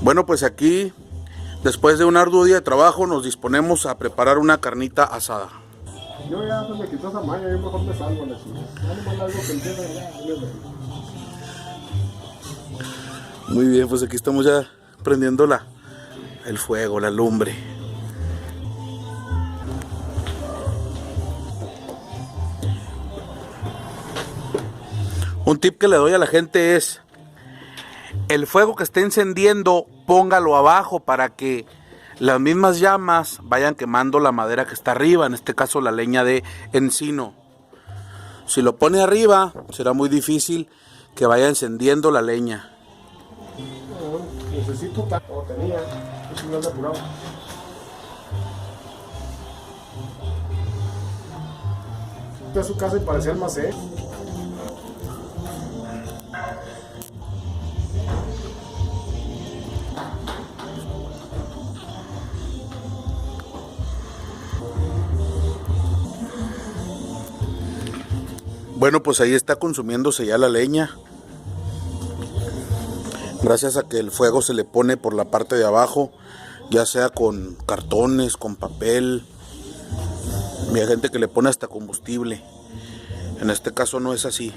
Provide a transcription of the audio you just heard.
Bueno, pues aquí, después de un arduo día de trabajo, nos disponemos a preparar una carnita asada. Yo ya se me quitó esa maña, yo mejor me salgo a la chica. Ya nomás algo que empieza ya. Muy bien, pues aquí estamos ya prendiendo el fuego, la lumbre. Un tip que le doy a la gente es: el fuego que esté encendiendo, póngalo abajo para que las mismas llamas vayan quemando la madera que está arriba, en este caso la leña de encino. Si lo pone arriba, será muy difícil que vaya encendiendo la leña. Necesito o tenía, no ando apurado. Fui a su casa y parecía almacén. Bueno, pues ahí está consumiéndose ya la leña. Gracias a que el fuego se le pone por la parte de abajo, ya sea con cartones, con papel. Hay gente que le pone hasta combustible. En este caso no es así.